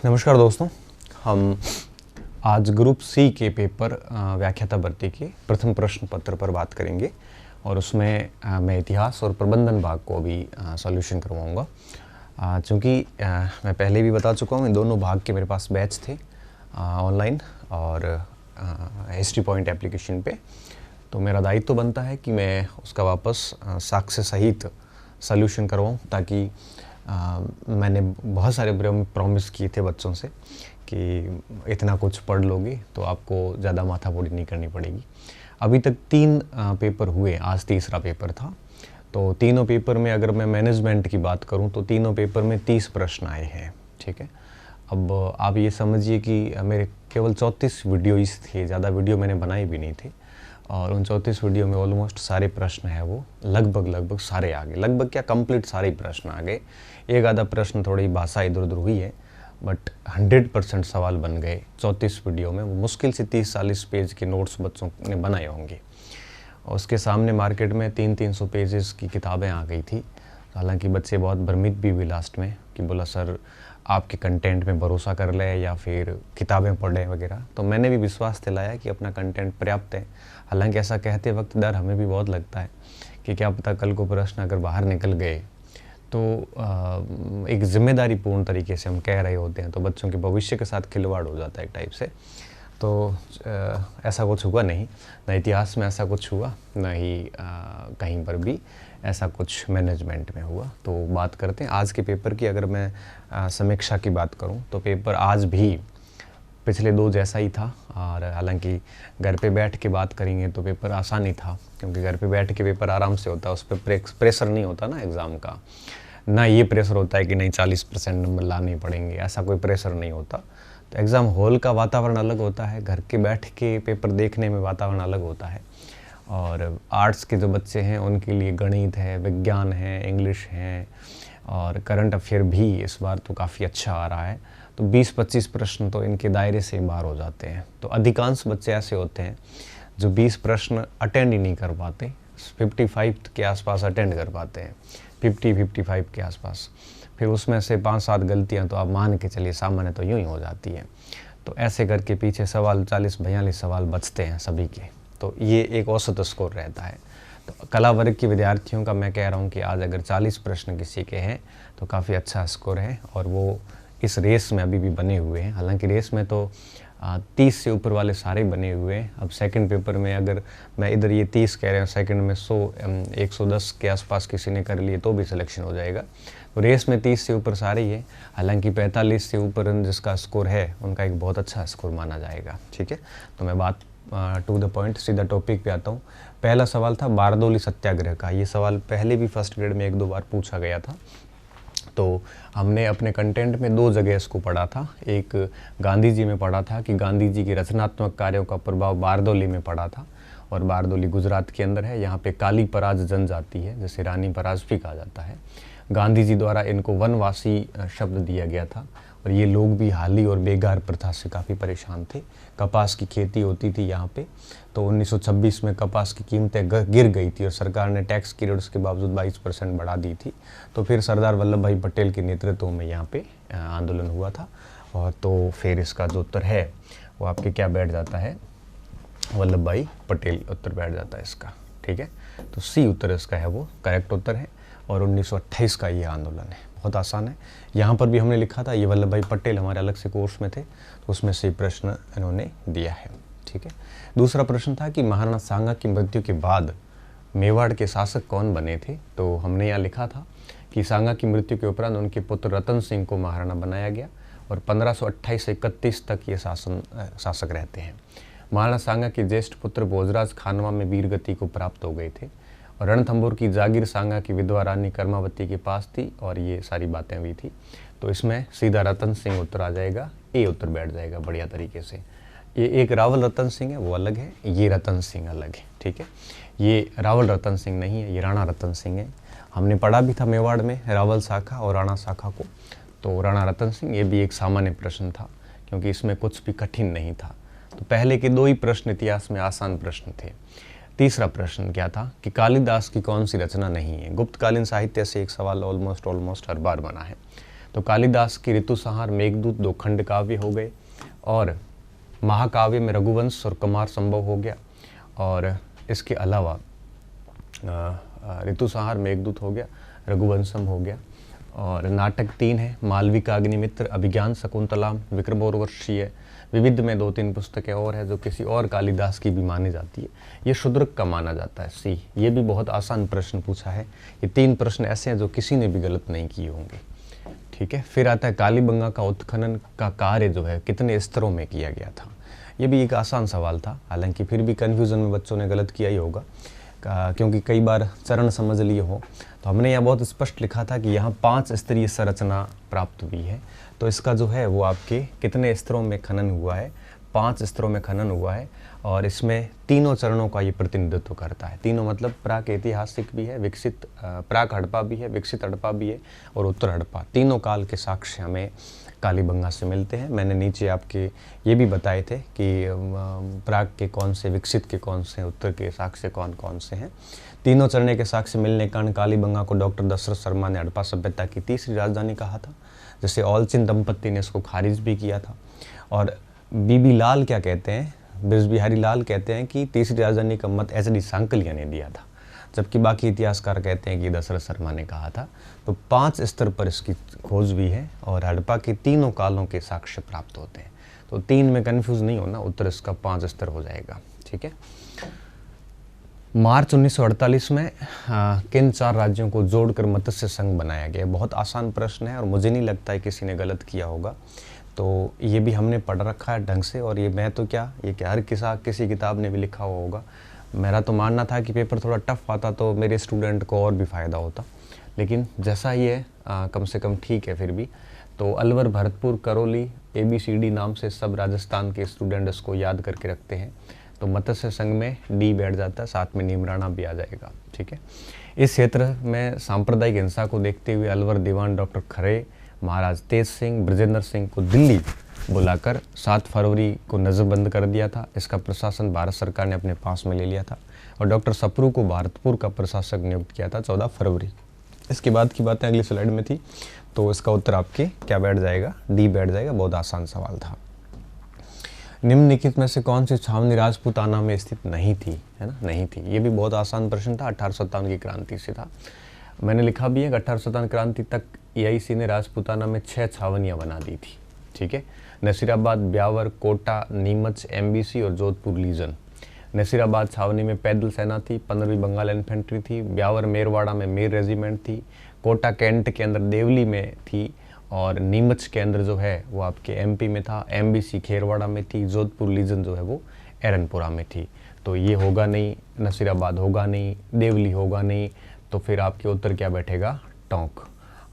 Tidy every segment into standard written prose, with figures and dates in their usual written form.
नमस्कार दोस्तों, हम आज ग्रुप सी के पेपर व्याख्याता भर्ती के प्रथम प्रश्न पत्र पर बात करेंगे और उसमें मैं इतिहास और प्रबंधन भाग को भी सॉल्यूशन करवाऊंगा। चूँकि मैं पहले भी बता चुका हूँ, इन दोनों भाग के मेरे पास बैच थे ऑनलाइन और हिस्ट्री पॉइंट एप्लीकेशन पे, तो मेरा दायित्व बनता है कि मैं उसका वापस साक्ष्य सहित सॉल्यूशन करवाऊँ, ताकि मैंने बहुत सारे प्रॉमिस किए थे बच्चों से कि इतना कुछ पढ़ लोगे तो आपको ज़्यादा माथापोड़ी नहीं करनी पड़ेगी। अभी तक 3 पेपर हुए, आज तीसरा पेपर था। तो तीनों पेपर में अगर मैं मैनेजमेंट की बात करूं तो तीनों पेपर में 30 प्रश्न आए हैं। ठीक है, अब आप ये समझिए कि मेरे केवल 34 वीडियोज़ थे, ज़्यादा वीडियो मैंने बनाए भी नहीं थे और उन 34 वीडियो में ऑलमोस्ट सारे प्रश्न हैं वो लगभग सारे आ गए। लगभग क्या, कंप्लीट सारे प्रश्न आ गए। एक आधा प्रश्न थोड़ी भाषा इधर उधर हुई है, बट 100% सवाल बन गए 34 वीडियो में। वो मुश्किल से 30-40 पेज के नोट्स बच्चों ने बनाए होंगे। और उसके सामने मार्केट में 300-300 पेजेस की किताबें आ गई थी। हालांकि बच्चे बहुत भ्रमित भी हुए लास्ट में कि बोला सर आपके कंटेंट में भरोसा कर ले या फिर किताबें पढ़ें वगैरह। तो मैंने भी विश्वास दिलाया कि अपना कंटेंट पर्याप्त है। हालांकि ऐसा कहते वक्त डर हमें भी बहुत लगता है कि क्या पता कल को प्रश्न अगर बाहर निकल गए तो एक जिम्मेदारी पूर्ण तरीके से हम कह रहे होते हैं, तो बच्चों के भविष्य के साथ खिलवाड़ हो जाता है एक टाइप से। तो ऐसा कुछ हुआ नहीं, न इतिहास में ऐसा कुछ हुआ, न ही कहीं पर भी ऐसा कुछ मैनेजमेंट में हुआ। तो बात करते हैं आज के पेपर की। अगर मैं समीक्षा की बात करूं तो पेपर आज भी पिछले 2 जैसा ही था। और हालांकि घर पे बैठ के बात करेंगे तो पेपर आसान ही था, क्योंकि घर पे बैठ के पेपर आराम से होता है, उस पर प्रेशर नहीं होता ना एग्ज़ाम का। ना ये प्रेशर होता है कि नहीं 40% नंबर लाने पड़ेंगे, ऐसा कोई प्रेशर नहीं होता। तो एग्ज़ाम हॉल का वातावरण अलग होता है, घर के बैठ के पेपर देखने में वातावरण अलग होता है। और आर्ट्स के जो बच्चे हैं उनके लिए गणित है, विज्ञान है, इंग्लिश है और करंट अफेयर भी इस बार तो काफ़ी अच्छा आ रहा है। तो 20-25 प्रश्न तो इनके दायरे से बाहर हो जाते हैं। तो अधिकांश बच्चे ऐसे होते हैं जो 20 प्रश्न अटेंड ही नहीं कर पाते, 55 के आसपास अटेंड कर पाते हैं, 50-55 के आसपास। फिर उसमें से 5-7 गलतियां तो आप मान के चलिए सामान्य तो यूँ ही हो जाती है। तो ऐसे करके पीछे सवाल 40-42 सवाल बचते हैं सभी के। तो ये एक औसत स्कोर रहता है। तो कला वर्ग के विद्यार्थियों का मैं कह रहा हूँ कि आज अगर 40 प्रश्न किसी के हैं तो काफ़ी अच्छा स्कोर है और वो इस रेस में अभी भी बने हुए हैं। हालांकि रेस में तो 30 से ऊपर वाले सारे बने हुए हैं। अब सेकंड पेपर में अगर मैं इधर ये 30 कह रहे हैं, सेकंड में 100-110 के आसपास किसी ने कर लिए तो भी सिलेक्शन हो जाएगा। तो रेस में 30 से ऊपर सारे ही है। हालांकि 45 से ऊपर जिसका स्कोर है उनका एक बहुत अच्छा स्कोर माना जाएगा। ठीक है, तो मैं बात टू द पॉइंट सीधा टॉपिक पे आता हूँ। पहला सवाल था बारदौली सत्याग्रह का। ये सवाल पहले भी फर्स्ट ग्रेड में 1-2 बार पूछा गया था। तो हमने अपने कंटेंट में 2 जगह इसको पढ़ा था। एक गांधी जी में पढ़ा था कि गांधी जी के रचनात्मक कार्यों का प्रभाव बारदौली में पड़ा था, और बारदौली गुजरात के अंदर है। यहाँ पे काली पराज जनजाति है, जैसे रानी पराज भी कहा जाता है। गांधी जी द्वारा इनको वनवासी शब्द दिया गया था और ये लोग भी हाली और बेगार प्रथा से काफ़ी परेशान थे। कपास की खेती होती थी यहाँ पे, तो 1926 में कपास की कीमतें गिर गई थी और सरकार ने टैक्स की रेट्स के बावजूद 22% बढ़ा दी थी। तो फिर सरदार वल्लभ भाई पटेल के नेतृत्व में यहाँ पे आंदोलन हुआ था। और तो फिर इसका जो उत्तर है वो आपके क्या बैठ जाता है, वल्लभ भाई पटेल उत्तर बैठ जाता है इसका। ठीक है, तो सी उत्तर इसका है, वो करेक्ट उत्तर है। और 1928 का ये आंदोलन है, बहुत आसान है। यहाँ पर भी हमने लिखा था, ये वल्लभ भाई पटेल हमारे अलग से कोर्स में थे, तो उसमें से प्रश्न इन्होंने दिया है। ठीक है, दूसरा प्रश्न था कि महाराणा सांगा की मृत्यु के बाद मेवाड़ के शासक कौन बने थे। तो हमने यहाँ लिखा था कि सांगा की मृत्यु के उपरांत उनके पुत्र रतन सिंह को महाराणा बनाया गया और 1528 से 31 तक ये शासक रहते हैं। महाराणा सांगा के ज्येष्ठ पुत्र भोजराज खानवा में वीरगति को प्राप्त हो गए थे और रणथंभौर की जागीर सांगा की विधवा रानी कर्मावती के पास थी और ये सारी बातें हुई थी। तो इसमें सीधा रतन सिंह उत्तर आ जाएगा, ए उत्तर बैठ जाएगा बढ़िया तरीके से। ये एक रावल रतन सिंह है, वो अलग है, ये रतन सिंह अलग है। ठीक है, ये रावल रतन सिंह नहीं है, ये राणा रतन सिंह है। हमने पढ़ा भी था मेवाड़ में रावल शाखा और राणा शाखा को। तो राणा रतन सिंह, ये भी एक सामान्य प्रश्न था क्योंकि इसमें कुछ भी कठिन नहीं था। तो पहले के 2 ही प्रश्न इतिहास में आसान प्रश्न थे। तीसरा प्रश्न क्या था कि कालिदास की कौन सी रचना नहीं है। गुप्तकालीन साहित्य से एक सवाल ऑलमोस्ट हर बार बना है। तो कालिदास की ऋतुसंहार, मेघदूत 2 खंड काव्य हो गए, और महाकाव्य में रघुवंश और कुमार संभव हो गया, और इसके अलावा ऋतुसंहार, मेघदूत हो गया, रघुवंशम हो गया, और नाटक 3 है, मालविका, अग्निमित्र, अभिज्ञान शकुंतलाम, विक्रम और वर्षीय, विविध में 2-3 पुस्तकें और है जो किसी और कालिदास की भी मानी जाती है। ये शूद्रक का माना जाता है सी। ये भी बहुत आसान प्रश्न पूछा है। ये 3 प्रश्न ऐसे हैं जो किसी ने भी गलत नहीं किए होंगे, ठीक है। फिर आता है कालीबंगा का उत्खनन का कार्य जो है कितने स्तरों में किया गया था। ये भी एक आसान सवाल था, हालांकि फिर भी कन्फ्यूज़न में बच्चों ने गलत किया ही होगा, क्योंकि कई बार चरण समझ लिए हो। तो हमने यहाँ बहुत स्पष्ट लिखा था कि यहाँ 5 स्तरीय संरचना प्राप्त हुई है। तो इसका जो है वो आपके कितने स्तरों में खनन हुआ है, 5 स्तरों में खनन हुआ है, और इसमें तीनों चरणों का ये प्रतिनिधित्व करता है। तीनों मतलब प्राक ऐतिहासिक भी है, विकसित प्राक हड़प्पा भी है, विकसित हड़प्पा भी है, और उत्तर हड़प्पा। तीनों काल के साक्ष्य हमें कालीबंगा से मिलते हैं। मैंने नीचे आपके ये भी बताए थे कि प्राक के कौन से, विकसित के कौन से, उत्तर के साक्ष्य कौन कौन से हैं। तीनों चरण के साक्ष्य मिलने के कारण कालीबंगा को डॉक्टर दशरथ शर्मा ने हड़प्पा सभ्यता की तीसरी राजधानी कहा था। जैसे ऑलचिन दंपत्ति ने इसको खारिज भी किया था। और बीबी लाल क्या कहते हैं, ब्रज बिहारी लाल कहते हैं कि तीसरी राजधानी का मत एच.डी. सांकलिया ने दिया था, जबकि बाकी इतिहासकार कहते हैं कि दशरथ शर्मा ने कहा था। तो 5 स्तर पर इसकी खोज हुई है, और हड़प्पा के तीनों कालों के साक्ष्य प्राप्त होते हैं। तो 3 में कन्फ्यूज नहीं होना, उत्तर इसका 5 स्तर हो जाएगा, ठीक है। मार्च 1948 में किन 4 राज्यों को जोड़कर मत्स्य संघ बनाया गया? बहुत आसान प्रश्न है, और मुझे नहीं लगता है किसी ने गलत किया होगा। तो ये भी हमने पढ़ रखा है ढंग से, और ये मैं तो क्या, ये क्या हर किसी किताब ने भी लिखा हुआ होगा। मेरा तो मानना था कि पेपर थोड़ा टफ आता तो मेरे स्टूडेंट को और भी फ़ायदा होता, लेकिन जैसा ही है कम से कम ठीक है। फिर भी तो अलवर, भरतपुर, करौली, ABCD नाम से सब राजस्थान के स्टूडेंट इसको याद करके रखते हैं। तो मत्स्य संघ में D बैठ जाता है, साथ में नीमराना भी आ जाएगा, ठीक है। इस क्षेत्र में सांप्रदायिक हिंसा को देखते हुए अलवर दीवान डॉक्टर खरे, महाराज तेज सिंह, ब्रजेंद्र सिंह को दिल्ली बुलाकर 7 फरवरी को नज़रबंद कर दिया था। इसका प्रशासन भारत सरकार ने अपने पास में ले लिया था, और डॉक्टर सप्रू को भारतपुर का प्रशासक नियुक्त किया था 14 फरवरी। इसके बाद की बातें अगली स्लाइड में थी। तो इसका उत्तर आपके क्या बैठ जाएगा, D बैठ जाएगा। बहुत आसान सवाल था। निम्नलिखित में से कौन सी छावनी राजपूताना में स्थित नहीं थी, है ना, नहीं थी। ये भी बहुत आसान प्रश्न था, 1857 की क्रांति से था। मैंने लिखा भी है कि 1857 क्रांति तक EIC ने राजपूताना में 6 छावनियाँ बना दी थी, ठीक है। नसीराबाद, ब्यावर, कोटा, नीमच, MBC और जोधपुर लीजन। नसीराबाद छावनी में पैदल सेना थी, 15वीं बंगाल इन्फेंट्री थी। ब्यावर मेरवाड़ा में मेर रेजिमेंट थी। कोटा कैंट के अंदर देवली में थी, और नीमच के अंदर जो है वो आपके MP में था। MBC खेरवाड़ा में थी। जोधपुर लीजन जो है वो एरनपुरा में थी। तो ये होगा नहीं, नसीराबाद होगा नहीं, देवली होगा नहीं, तो फिर आपके उत्तर क्या बैठेगा, टोंक।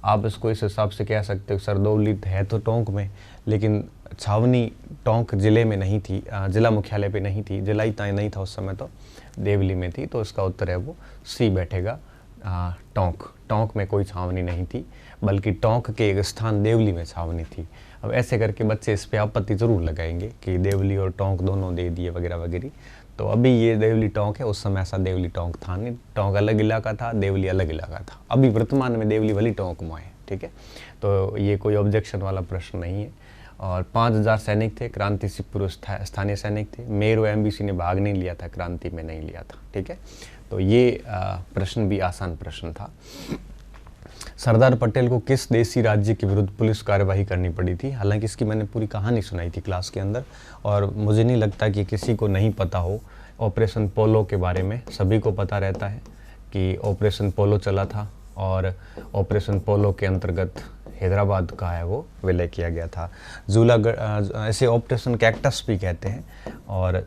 आप इसको इस हिसाब से कह सकते हो, सरदौली है तो टोंक में, लेकिन छावनी टोंक जिले में नहीं थी, जिला मुख्यालय पे नहीं थी, जिला ही तय नहीं था उस समय, तो देवली में थी। तो इसका उत्तर है वो C बैठेगा, टोंक। टोंक में कोई छावनी नहीं थी, बल्कि टोंक के एक स्थान देवली में छावनी थी। अब ऐसे करके बच्चे इस पे आपत्ति ज़रूर लगाएंगे कि देवली और टोंक दोनों दे दिए वगैरह वगैरह। तो अभी ये देवली टोंक है, उस समय ऐसा देवली टोंक था नहीं। टोंक अलग इलाका था, देवली अलग इलाका था। अभी वर्तमान में देवली वाली टोंक में है, ठीक है। तो ये कोई ऑब्जेक्शन वाला प्रश्न नहीं है। और 5000 सैनिक थे, क्रांति से पूर्व स्थानीय सैनिक थे। मेर और MBC ने भाग नहीं लिया था, क्रांति में नहीं लिया था, ठीक है। तो ये प्रश्न भी आसान प्रश्न था। सरदार पटेल को किस देसी राज्य के विरुद्ध पुलिस कार्यवाही करनी पड़ी थी? हालांकि इसकी मैंने पूरी कहानी सुनाई थी क्लास के अंदर, और मुझे नहीं लगता कि किसी को नहीं पता हो। ऑपरेशन पोलो के बारे में सभी को पता रहता है कि ऑपरेशन पोलो चला था, और ऑपरेशन पोलो के अंतर्गत हैदराबाद का है वो विलय किया गया था। जूलागढ़, ऐसे ऑपरेशन कैक्टस भी कहते हैं। और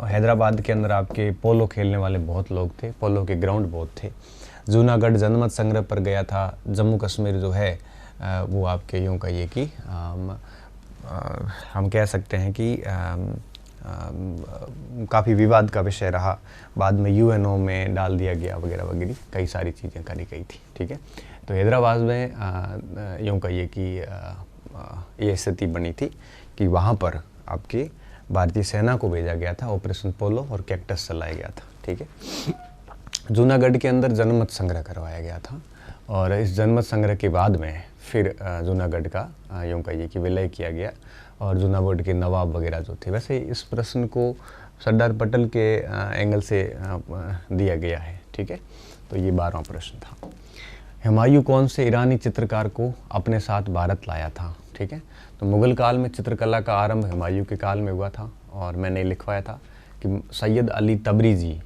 हैदराबाद के अंदर आपके पोलो खेलने वाले बहुत लोग थे, पोलो के ग्राउंड बहुत थे। जूनागढ़ जनमत संग्रह पर गया था। जम्मू कश्मीर जो है वो आपके यूँ कहिए कि हम कह सकते हैं कि काफ़ी विवाद का विषय रहा। बाद में UNO में डाल दिया गया वगैरह वगैरह, कई सारी चीज़ें करी गई थी, ठीक है। तो हैदराबाद में यूँ कहिए कि ये स्थिति बनी थी कि वहाँ पर आपकी भारतीय सेना को भेजा गया था, ऑपरेशन पोलो और कैक्टस चलाया गया था, ठीक है। जूनागढ़ के अंदर जनमत संग्रह करवाया गया था, और इस जनमत संग्रह के बाद में फिर जूनागढ़ का यूँ कहिए कि विलय किया गया और जूनागढ़ के नवाब वगैरह जो थे। वैसे इस प्रश्न को सरदार पटेल के एंगल से दिया गया है, ठीक है। तो ये 12वां प्रश्न था। हुमायूं कौन से ईरानी चित्रकार को अपने साथ भारत लाया था, ठीक है। तो मुगल काल में चित्रकला का आरंभ हुमायूं के काल में हुआ था और मैंने लिखवाया था कि सैयद अली तबरीजी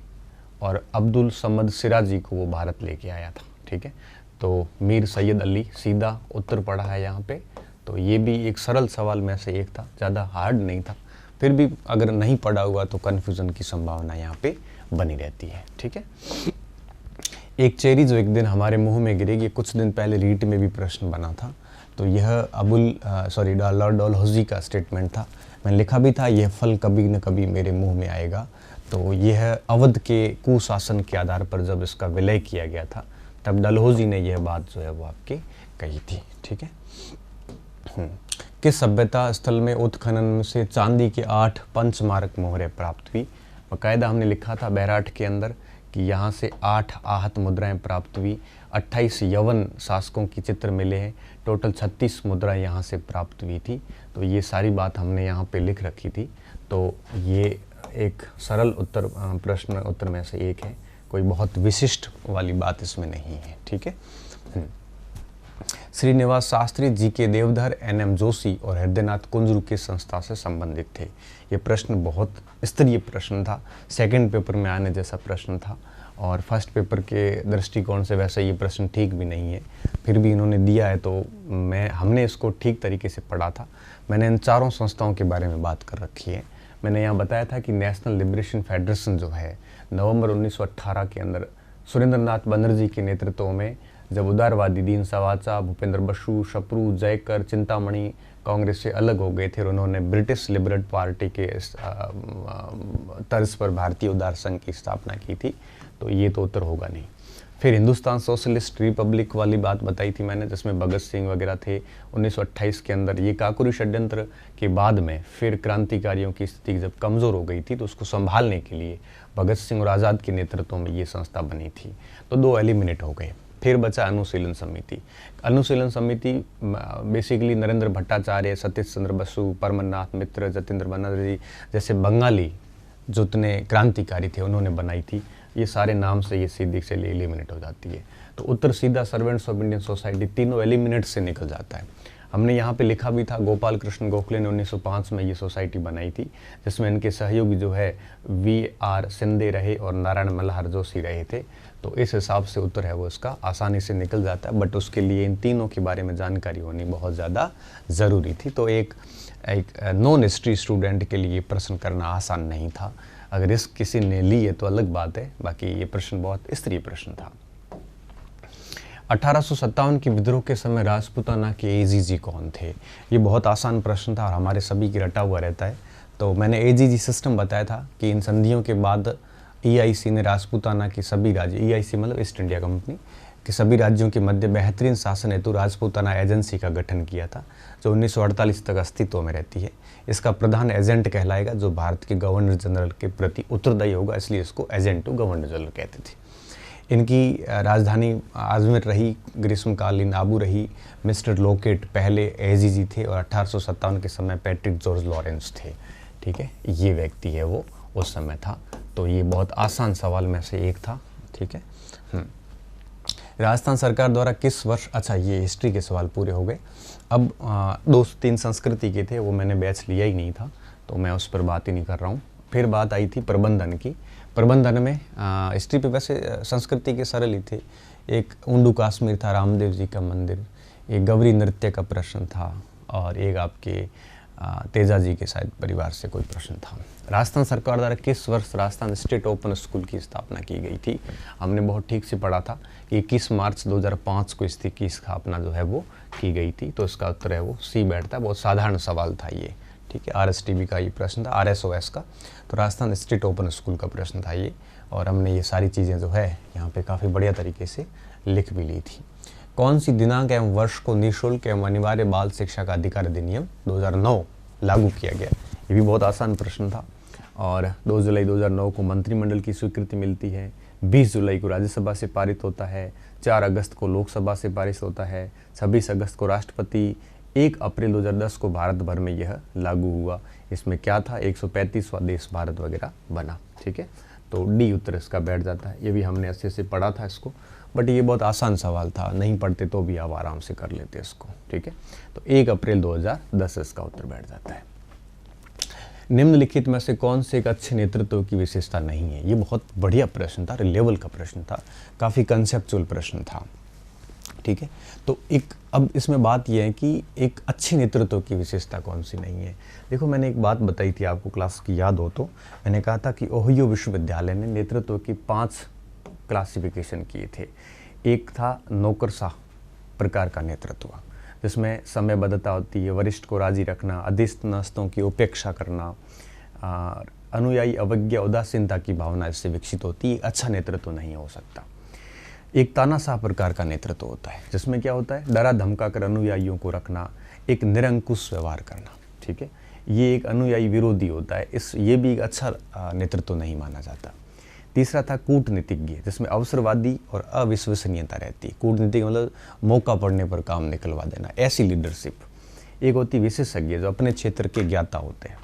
और अब्दुल समद सिराजी को वो भारत लेके आया था, ठीक है। तो मीर सैयद अली सीधा उत्तर पड़ा है यहाँ पे। तो ये भी एक सरल सवाल में से एक था, ज़्यादा हार्ड नहीं था, फिर भी अगर नहीं पढ़ा हुआ तो कन्फ्यूज़न की संभावना यहाँ पे बनी रहती है, ठीक है। एक चेरी जो एक दिन हमारे मुंह में गिरेगी, कुछ दिन पहले रीट में भी प्रश्न बना था। तो यह लॉर्ड डलहौजी का स्टेटमेंट था। मैंने लिखा भी था, यह फल कभी न कभी मेरे मुंह में आएगा। तो यह अवध के कुशासन के आधार पर जब इसका विलय किया गया था तब डलहौजी ने यह बात जो है वो आपकी कही थी, ठीक है। किस सभ्यता स्थल में उत्खनन से चांदी के 8 पंचमारक मोहरें प्राप्त हुई? बाकायदा हमने लिखा था बैराठ के अंदर कि यहाँ से 8 आहत मुद्राएं प्राप्त हुई, 28 यवन शासकों की चित्र मिले हैं, टोटल 36 मुद्राएं यहाँ से प्राप्त हुई थी। तो ये सारी बात हमने यहाँ पे लिख रखी थी। तो ये एक सरल उत्तर प्रश्न उत्तर में से एक है, कोई बहुत विशिष्ट वाली बात इसमें नहीं है, ठीक है। श्रीनिवास शास्त्री जी के देवधर NM जोशी और हृदयनाथ कुंजरू की संस्था से संबंधित थे। ये प्रश्न बहुत स्तरीय प्रश्न था, सेकंड पेपर में आने जैसा प्रश्न था और फर्स्ट पेपर के दृष्टिकोण से वैसे ये प्रश्न ठीक भी नहीं है, फिर भी इन्होंने दिया है तो हमने इसको ठीक तरीके से पढ़ा था। मैंने इन चारों संस्थाओं के बारे में बात कर रखी है। मैंने यहाँ बताया था कि नेशनल लिबरेशन फेडरेशन जो है नवंबर 1918 के अंदर सुरेंद्रनाथ बनर्जी के नेतृत्व में जब उदारवादी दीन सवाचा, भूपेंद्र बसु, शपरू, जयकर, चिंतामणि कांग्रेस से अलग हो गए थे और उन्होंने ब्रिटिश लिबरल पार्टी के तर्ज पर भारतीय उदार संघ की स्थापना की थी। तो ये तो उत्तर होगा नहीं। फिर हिंदुस्तान सोशलिस्ट रिपब्लिक वाली बात बताई थी मैंने, जिसमें भगत सिंह वगैरह थे 1928 के अंदर। ये काकुरी षड्यंत्र के बाद में फिर क्रांतिकारियों की स्थिति जब कमज़ोर हो गई थी तो उसको संभालने के लिए भगत सिंह और आज़ाद के नेतृत्व में ये संस्था बनी थी। तो 2 एलिमिनेट हो गए। फिर बचा अनुशीलन समिति। अनुशीलन समिति बेसिकली नरेंद्र भट्टाचार्य, सतीश चंद्र बसु, परमनाथ मित्र, जतेंद्र बनर्जी जैसे बंगाली जितने क्रांतिकारी थे उन्होंने बनाई थी। ये सारे नाम से ये सीधी से एलिमिनेट हो जाती है। तो उत्तर सीधा सर्वेंट्स ऑफ इंडियन सोसाइटी तीनों एलिमिनेट से निकल जाता है। हमने यहाँ पे लिखा भी था गोपाल कृष्ण गोखले ने 1905 में ये सोसाइटी बनाई थी, जिसमें इनके सहयोगी जो है VR सिंधे रहे और नारायण मल्हार जोशी रहे थे। तो इस हिसाब से उत्तर है वो इसका आसानी से निकल जाता है, बट उसके लिए इन तीनों के बारे में जानकारी होनी बहुत ज़्यादा ज़रूरी थी। तो एक नॉन हिस्ट्री स्टूडेंट के लिए प्रश्न करना आसान नहीं था। अगर इस किसी ने ली है तो अलग बात है, बाकी ये प्रश्न बहुत स्तरीय प्रश्न था। 1857 के विद्रोह के समय राजपूताना के AGG कौन थे? ये बहुत आसान प्रश्न था और हमारे सभी की रटा हुआ रहता है। तो मैंने AGG सिस्टम बताया था कि इन संधियों के बाद EIC ने राजपूताना के सभी राज्य, EIC मतलब ईस्ट इंडिया कंपनी के सभी राज्यों के मध्य बेहतरीन शासन हेतु राजपूताना एजेंसी का गठन किया था, जो 1948 तक अस्तित्व में रहती है। इसका प्रधान एजेंट कहलाएगा, जो भारत के गवर्नर जनरल के प्रति उत्तरदायी होगा, इसलिए इसको एजेंट टू गवर्नर जनरल कहते थे। इनकी राजधानी अजमेर रही, ग्रीष्मकालीन आबू रही। मिस्टर लोकेट पहले AGG थे और 1857 के समय पैट्रिक जॉर्ज लॉरेंस थे, ठीक है। ये व्यक्ति है वो उस समय था। तो ये बहुत आसान सवाल में से एक था, ठीक है। राजस्थान सरकार द्वारा किस वर्ष, अच्छा ये हिस्ट्री के सवाल पूरे हो गए। अब 2-3 संस्कृति के थे, वो मैंने बैच लिया ही नहीं था तो मैं उस पर बात ही नहीं कर रहा हूँ। फिर बात आई थी प्रबंधन की। प्रबंधन में हिस्ट्री पे वैसे संस्कृति के सरल ही थे। एक ऊंडू कश्मीर था, रामदेव जी का मंदिर, एक गौरी नृत्य का प्रश्न था और एक आपके तेजा जी के शायद परिवार से कोई प्रश्न था। राजस्थान सरकार द्वारा किस वर्ष राजस्थान स्टेट ओपन स्कूल की स्थापना की गई थी? हमने बहुत ठीक से पढ़ा था कि 21 मार्च 2005 को इसकी स्थापना जो है वो की गई थी। तो इसका उत्तर है वो C बैठता है। बहुत साधारण सवाल था ये, ठीक है। RSTB का ये प्रश्न था, RSOS का। तो राजस्थान स्टेट ओपन स्कूल का प्रश्न था ये, और हमने ये सारी चीज़ें जो है यहाँ पे काफ़ी बढ़िया तरीके से लिख भी ली थी। कौन सी दिनांक एवं वर्ष को निःशुल्क एवं अनिवार्य बाल शिक्षा का अधिकार अधिनियम 2009 लागू किया गया? ये भी बहुत आसान प्रश्न था। और 2 जुलाई 2009 को मंत्रिमंडल की स्वीकृति मिलती है, 20 जुलाई को राज्यसभा से पारित होता है, 4 अगस्त को लोकसभा से पारित होता है, 26 अगस्त को राष्ट्रपति, 1 अप्रैल 2010 को भारत भर में यह लागू हुआ। इसमें क्या था, 135वां देश भारत वगैरह बना। ठीक है, तो डी उत्तर इसका बैठ जाता है। ये भी हमने अच्छे से पढ़ा था इसको, बट ये बहुत आसान सवाल था, नहीं पढ़ते तो भी आप आराम से कर लेते इसको। ठीक है, तो 1 अप्रैल 2010 इसका उत्तर बैठ जाता है। निम्नलिखित में से कौन से एक अच्छे नेतृत्व की विशेषता नहीं है? ये बहुत बढ़िया प्रश्न था, लेवल का प्रश्न था, काफ़ी कंसेप्चुअल प्रश्न था। ठीक है, तो अब इसमें बात यह है कि एक अच्छे नेतृत्व की विशेषता कौन सी नहीं है। देखो, मैंने एक बात बताई थी आपको, क्लास की याद हो तो, मैंने कहा था कि ओहियो विश्वविद्यालय ने नेतृत्व की 5 क्लासिफिकेशन किए थे। एक था नौकरशाह प्रकार का नेतृत्व, जिसमें समयबद्धता होती है, वरिष्ठ को राजी रखना, अधीनस्थों की उपेक्षा करना, अनुयायी अवज्ञा उदासीनता की भावना इससे विकसित होती है। अच्छा नेतृत्व नहीं हो सकता। एक तानाशाह प्रकार का नेतृत्व होता है, जिसमें क्या होता है, डरा धमका कर अनुयायियों को रखना, एक निरंकुश व्यवहार करना। ठीक है, ये एक अनुयायी विरोधी होता है, ये भी एक अच्छा नेतृत्व नहीं माना जाता। तीसरा था कूटनीतिज्ञ, जिसमें अवसरवादी और अविश्वसनीयता रहती है। कूटनीतिक मतलब मौका पड़ने पर काम निकलवा देना, ऐसी लीडरशिप। एक होती विशेषज्ञ, जो अपने क्षेत्र के ज्ञाता होते हैं।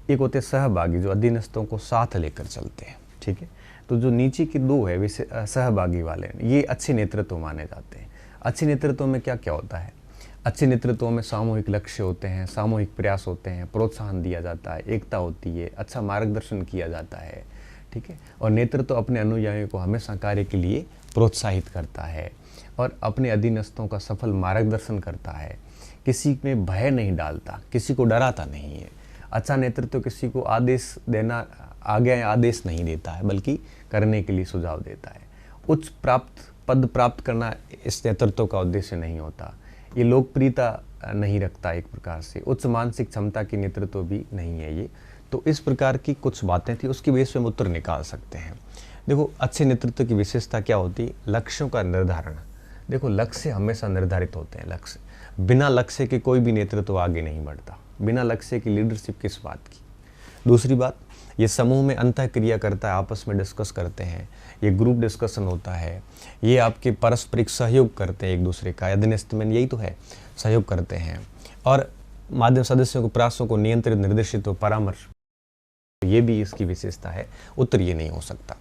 एक होते सहभागी, जो अधीनस्थों को साथ लेकर चलते हैं। ठीक है, तो जो नीचे के 2 है सहभागी वाले, ये अच्छे नेतृत्व माने जाते हैं। अच्छे नेतृत्व में क्या क्या होता है? अच्छे नेतृत्व में सामूहिक लक्ष्य होते हैं, सामूहिक प्रयास होते हैं, प्रोत्साहन दिया जाता है, एकता होती है, अच्छा मार्गदर्शन किया जाता है। ठीक है, और नेतृत्व अपने अनुयायियों को हमेशा कार्य के लिए प्रोत्साहित करता है और अपने अधीनस्थों का सफल मार्गदर्शन करता है। किसी में भय नहीं डालता, किसी को डराता नहीं है। अच्छा नेतृत्व किसी को आदेश देना, आज्ञा आदेश नहीं देता है, बल्कि करने के लिए सुझाव देता है। उच्च पद प्राप्त करना इस नेतृत्व का उद्देश्य नहीं होता। ये लोकप्रियता नहीं रखता एक प्रकार से। उच्च मानसिक क्षमता की नेतृत्व भी नहीं है ये। तो इस प्रकार की कुछ बातें थी, उसकी बेस पे हम उत्तर निकाल सकते हैं। देखो, अच्छे नेतृत्व की विशेषता क्या होती है? लक्ष्यों का निर्धारण। देखो, लक्ष्य हमेशा निर्धारित होते हैं। लक्ष्य, बिना लक्ष्य के कोई भी नेतृत्व आगे नहीं बढ़ता। बिना लक्ष्य की लीडरशिप किस बात की? दूसरी बात, ये समूह में अंतःक्रिया करता है, आपस में डिस्कस करते हैं, ये ग्रुप डिस्कशन होता है, ये आपके पारस्परिक सहयोग करते हैं एक दूसरे का, अधीनस्थ में यही तो है, सहयोग करते हैं, और माध्यम सदस्यों को प्रयासों को नियंत्रित, निर्देशित व परामर्श, ये भी इसकी विशेषता है। उत्तर ये नहीं हो सकता।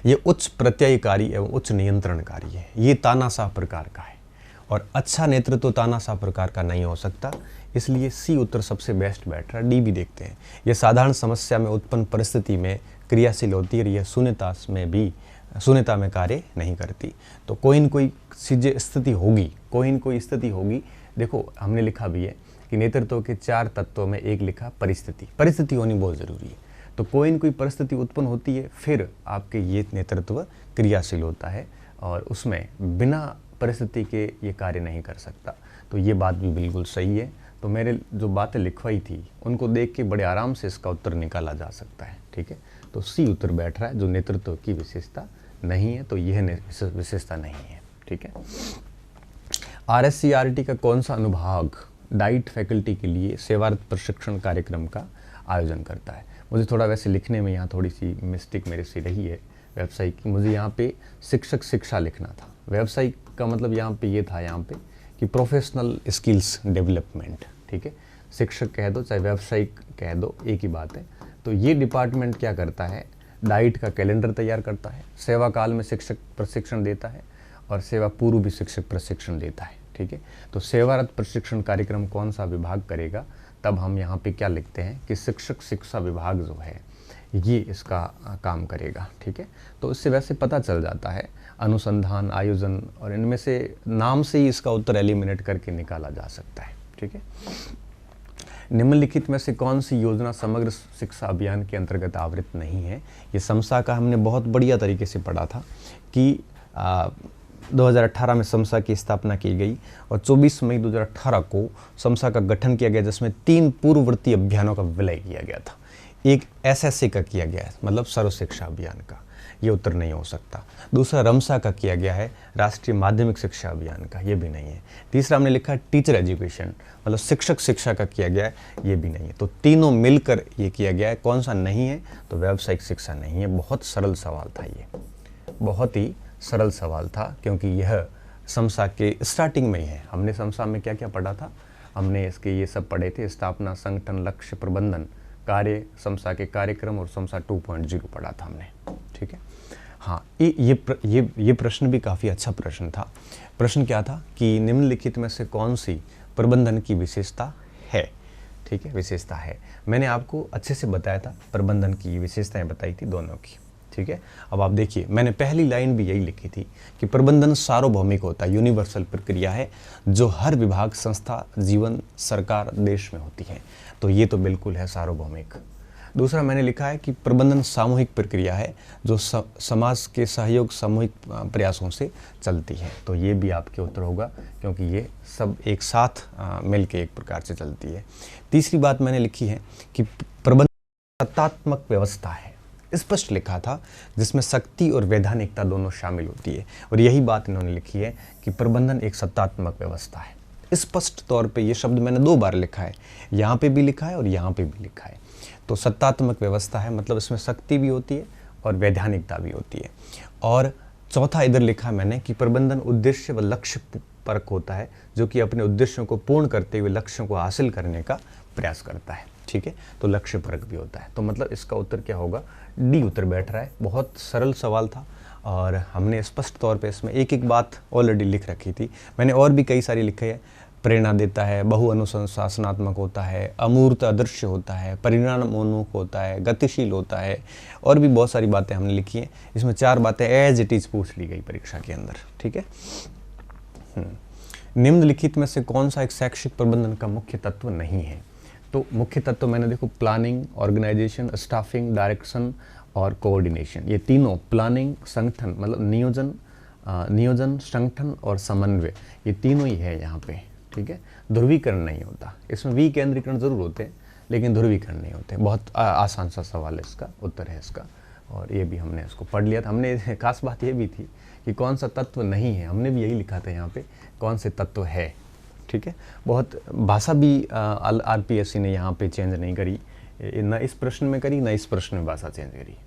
ये उच्च प्रत्ययकारी एवं उच्च नियंत्रणकारी है, ये तानाशाह प्रकार का है, और अच्छा नेतृत्व तानाशाह प्रकार का नहीं हो सकता। इसलिए सी उत्तर सबसे बेस्ट बैठ रहा है। डी भी देखते हैं। यह साधारण समस्या में उत्पन्न परिस्थिति में क्रियाशील होती है, यह शून्यता में कार्य नहीं करती। तो कोई न कोई स्थिति होगी, कोई न कोई स्थिति होगी। देखो, हमने लिखा भी है कि नेतृत्व के 4 तत्वों में एक लिखा परिस्थिति होनी बहुत ज़रूरी है। तो कोई न कोई परिस्थिति उत्पन्न होती है, फिर आपके ये नेतृत्व क्रियाशील होता है, और उसमें बिना परिस्थिति के ये कार्य नहीं कर सकता। तो ये बात भी बिल्कुल सही है। तो मेरे जो बातें लिखवाई थी, उनको देख के बड़े आराम से इसका उत्तर निकाला जा सकता है। ठीक है, तो सी उत्तर बैठ रहा है, जो नेतृत्व की विशेषता नहीं है, तो यह विशेषता नहीं है। ठीक है, RSCRT का कौन सा अनुभाग डाइट फैकल्टी के लिए सेवारत प्रशिक्षण कार्यक्रम का आयोजन करता है? मुझे थोड़ा वैसे लिखने में यहाँ थोड़ी सी मिस्टेक मेरे से रही है वेबसाइट की। मुझे यहाँ पे शिक्षक शिक्षा लिखना था। वेबसाइट का मतलब यहाँ पे ये था, यहाँ पे कि प्रोफेशनल स्किल्स डेवलपमेंट। ठीक है, शिक्षक कह दो चाहे व्यावसायिक कह दो, एक ही बात है। तो ये डिपार्टमेंट क्या करता है? डाइट का कैलेंडर तैयार करता है, सेवा काल में शिक्षक प्रशिक्षण देता है, और सेवा पूर्व भी शिक्षक प्रशिक्षण देता है। ठीक है, तो सेवारत प्रशिक्षण कार्यक्रम कौन सा विभाग करेगा? तब हम यहाँ पे क्या लिखते हैं कि शिक्षक शिक्षा विभाग जो है ये इसका काम करेगा। ठीक है, तो इससे वैसे पता चल जाता है अनुसंधान, आयोजन, और इनमें से नाम से ही इसका उत्तर एलिमिनेट करके निकाला जा सकता है। ठीक है, निम्नलिखित में से कौन सी योजना समग्र शिक्षा अभियान के अंतर्गत आवृत नहीं है? ये समसा का हमने बहुत बढ़िया तरीके से पढ़ा था कि 2018 में समसा की स्थापना की गई, और 24 मई 2018 को समसा का गठन किया गया, जिसमें 3 पूर्ववर्ती अभियानों का विलय किया गया था। एक SSA का किया गया है, मतलब सर्व शिक्षा अभियान का, ये उत्तर नहीं हो सकता। दूसरा रमसा का किया गया है, राष्ट्रीय माध्यमिक शिक्षा अभियान का, ये भी नहीं है। तीसरा हमने लिखा टीचर एजुकेशन, मतलब शिक्षक शिक्षा का किया गया है, ये भी नहीं है। तो तीनों मिलकर ये किया गया है। कौन सा नहीं है? तो व्यावसायिक शिक्षा नहीं है। बहुत सरल सवाल था ये, बहुत ही सरल सवाल था, क्योंकि यह समसा के स्टार्टिंग में ही है। हमने समसा में क्या क्या पढ़ा था, हमने इसके ये सब पढ़े थे, स्थापना, संगठन, लक्ष्य, प्रबंधन, कार्य, समसा के कार्यक्रम और समसा 2.0 पढ़ा था हमने। ठीक है, हाँ, ये प्रश्न भी काफ़ी अच्छा प्रश्न था। प्रश्न क्या था कि निम्नलिखित में से कौन सी प्रबंधन की विशेषता है। ठीक है, विशेषता है। मैंने आपको अच्छे से बताया था, प्रबंधन की विशेषताएं बताई थी दोनों की। ठीक है, अब आप देखिए, मैंने पहली लाइन भी यही लिखी थी कि प्रबंधन सार्वभौमिक होता है, यूनिवर्सल प्रक्रिया है जो हर विभाग, संस्था, जीवन, सरकार, देश में होती है। तो ये तो बिल्कुल है सार्वभौमिक। दूसरा मैंने लिखा है कि प्रबंधन सामूहिक प्रक्रिया है जो समाज के सहयोग, सामूहिक प्रयासों से चलती है। तो ये भी आपके उत्तर होगा, क्योंकि ये सब एक साथ मिल के एक प्रकार से चलती है। तीसरी बात मैंने लिखी है कि प्रबंधन सत्तात्मक व्यवस्था है, स्पष्ट लिखा था, जिसमें शक्ति और वैधानिकता दोनों शामिल होती है। और यही बात इन्होंने लिखी है कि प्रबंधन एक सत्तात्मक व्यवस्था है। स्पष्ट तौर पे ये शब्द मैंने 2 बार लिखा है, यहाँ पे भी लिखा है और यहाँ पे भी लिखा है। तो सत्तात्मक व्यवस्था है, मतलब इसमें शक्ति भी होती है और वैधानिकता भी होती है। और चौथा इधर लिखा है मैंने कि प्रबंधन उद्देश्य व लक्ष्य परक होता है, जो कि अपने उद्देश्यों को पूर्ण करते हुए लक्ष्यों को हासिल करने का प्रयास करता है। ठीक है, तो लक्ष्य परक भी होता है। तो मतलब इसका उत्तर क्या होगा, डी उत्तर बैठ रहा है। बहुत सरल सवाल था और हमने स्पष्ट तौर पे इसमें एक एक बात ऑलरेडी लिख रखी थी। मैंने और भी कई सारी लिखी है। प्रेरणा देता है, बहु अनुशासनात्मक होता है, अमूर्त अदृश्य होता है, परिणामोन्मुख होता है, गतिशील होता है, और भी बहुत सारी बातें हमने लिखी हैं। इसमें 4 बातें एज इट इज पूछ ली गई परीक्षा के अंदर। ठीक है, निम्नलिखित में से कौन सा एक शैक्षिक प्रबंधन का मुख्य तत्व नहीं है। तो मुख्य तत्व मैंने देखो, प्लानिंग, ऑर्गेनाइजेशन, स्टाफिंग, डायरेक्शन और कोऑर्डिनेशन। ये तीनों, प्लानिंग, संगठन मतलब नियोजन, संगठन और समन्वय, ये तीनों ही है यहाँ पे। ठीक है, ध्रुवीकरण नहीं होता इसमें, विकेंद्रीकरण जरूर होते हैं लेकिन ध्रुवीकरण नहीं होते। बहुत आसान सा सवाल है, इसका उत्तर है इसका। और ये भी हमने इसको पढ़ लिया था। हमने खास बात ये भी थी कि कौन सा तत्व नहीं है, हमने भी यही लिखा था यहाँ पे, कौन से तत्व है। ठीक है, बहुत भाषा भी RPSC ने यहाँ पे चेंज नहीं करी, न इस प्रश्न में करी, न इस प्रश्न में भाषा चेंज करी।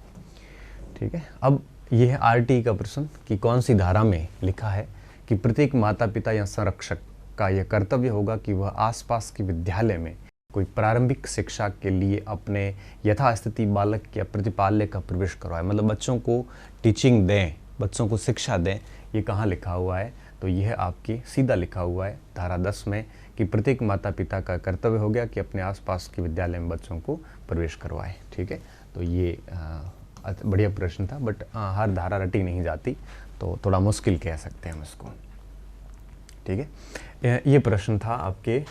ठीक है, अब ये है RT का प्रश्न कि कौन सी धारा में लिखा है कि प्रत्येक माता पिता या संरक्षक का यह कर्तव्य होगा कि वह आसपास के विद्यालय में कोई प्रारंभिक शिक्षा के लिए अपने यथास्थिति बालक या प्रतिपाल्य का प्रवेश करवाए। मतलब बच्चों को टीचिंग दें, बच्चों को शिक्षा दें। ये कहाँ लिखा हुआ है, तो यह आपकी सीधा लिखा हुआ है धारा 10 में कि प्रत्येक माता पिता का कर्तव्य हो गया कि अपने आसपास के विद्यालय में बच्चों को प्रवेश करवाए। ठीक है, तो ये बढ़िया प्रश्न था, बट हर धारा रटी नहीं जाती, तो थोड़ा मुश्किल कह सकते हैं हम इसको। ठीक है, ये प्रश्न था आपके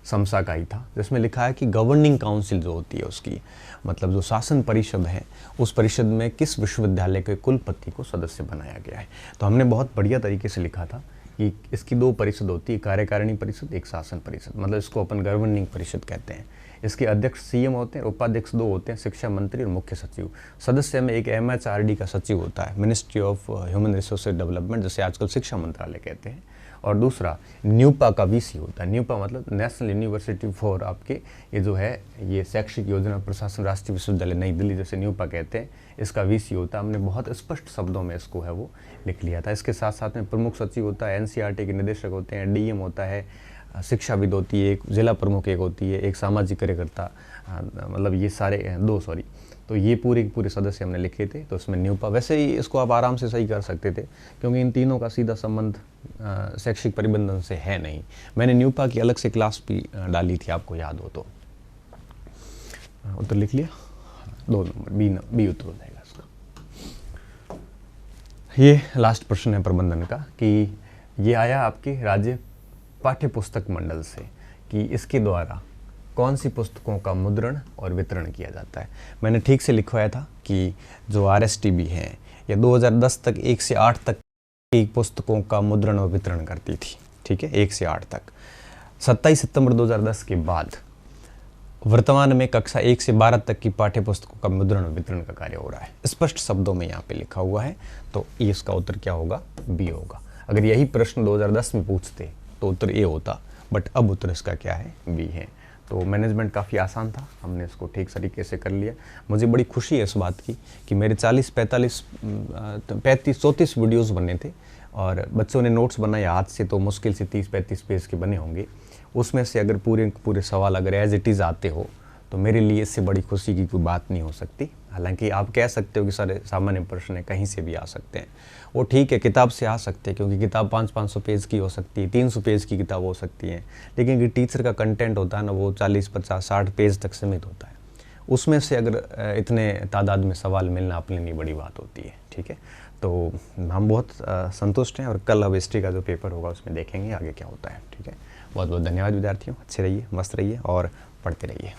समसा का ही था, जिसमें लिखा है कि गवर्निंग काउंसिल जो होती है उसकी, मतलब जो शासन परिषद है, उस परिषद में किस विश्वविद्यालय के कुलपति को सदस्य बनाया गया है। तो हमने बहुत बढ़िया तरीके से लिखा था कि इसकी 2 परिषद होती है, कार्यकारिणी परिषद, एक शासन परिषद, मतलब इसको अपन गवर्निंग परिषद कहते हैं। इसके अध्यक्ष CM होते हैं, उपाध्यक्ष 2 होते हैं, शिक्षा मंत्री और मुख्य सचिव। सदस्य में एक MHRD का सचिव होता है, ministry of human resource development, जैसे आजकल शिक्षा मंत्रालय कहते हैं। और दूसरा न्यूपा का VC होता है। न्यूपा मतलब नेशनल यूनिवर्सिटी फॉर आपके ये जो है ये शैक्षिक योजना प्रशासन राष्ट्रीय विश्वविद्यालय नई दिल्ली, जैसे न्यूपा कहते हैं, इसका VC होता है। हमने बहुत स्पष्ट शब्दों में इसको है वो लिख लिया था। इसके साथ साथ में प्रमुख सचिव होता है, NCERT के निदेशक होते हैं, DM होता है, शिक्षाविद होती है, एक जिला प्रमुख एक होती है, एक सामाजिक कार्यकर्ता, मतलब ये सारे 2 तो ये पूरे सदस्य हमने लिखे थे। तो उसमें न्यूपा, वैसे ही इसको आप आराम से सही कर सकते थे क्योंकि इन तीनों का सीधा संबंध शैक्षिक प्रबंधन से है नहीं। मैंने न्यूपा की अलग से क्लास भी डाली थी, आपको याद हो तो। उत्तर लिख लिया, 2 नंबर बी उत्तर हो जाएगा इसका। ये लास्ट प्रश्न है प्रबंधन का कि ये आया आपके राज्य पाठ्य पुस्तक मंडल से कि इसके द्वारा कौन सी पुस्तकों का मुद्रण और वितरण किया जाता है। मैंने ठीक से लिखवाया था कि जो RSTB है ये 2010 तक 1 से 8 तक की पुस्तकों का मुद्रण और वितरण करती थी। ठीक है, 1 से 8 तक। 27 सितंबर 2010 के बाद वर्तमान में कक्षा 1 से 12 तक की पाठ्य पुस्तकों का मुद्रण और वितरण का कार्य हो रहा है। स्पष्ट शब्दों में यहाँ पे लिखा हुआ है, तो इसका उत्तर क्या होगा, B होगा। अगर यही प्रश्न 2010 में पूछते तो उत्तर A होता, बट अब उत्तर इसका क्या है, B है। तो मैनेजमेंट काफ़ी आसान था, हमने इसको ठीक तरीके से कर लिया। मुझे बड़ी खुशी है इस बात की कि मेरे 34 वीडियोस बने थे और बच्चों ने नोट्स बनाए हाथ से, तो मुश्किल से 30-35 पेज के बने होंगे। उसमें से अगर पूरे सवाल अगर एज इट इज़ आते हो तो मेरे लिए इससे बड़ी खुशी की कोई बात नहीं हो सकती। हालांकि आप कह सकते हो कि सारे सामान्य प्रश्न कहीं से भी आ सकते हैं, वो ठीक है, किताब से आ सकते हैं, क्योंकि किताब 500-500 पेज की हो सकती है, 300 पेज की किताब हो सकती है, लेकिन कि टीचर का कंटेंट होता है ना, वो 40-50-60 पेज तक सीमित होता है। उसमें से अगर इतने तादाद में सवाल मिलना अपने लिए बड़ी बात होती है। ठीक है, तो हम बहुत संतुष्ट हैं और कल अब हिस्ट्री का जो पेपर होगा उसमें देखेंगे आगे क्या होता है। ठीक है, बहुत बहुत धन्यवाद विद्यार्थियों, अच्छे रहिए, मस्त रहिए और पढ़ते रहिए।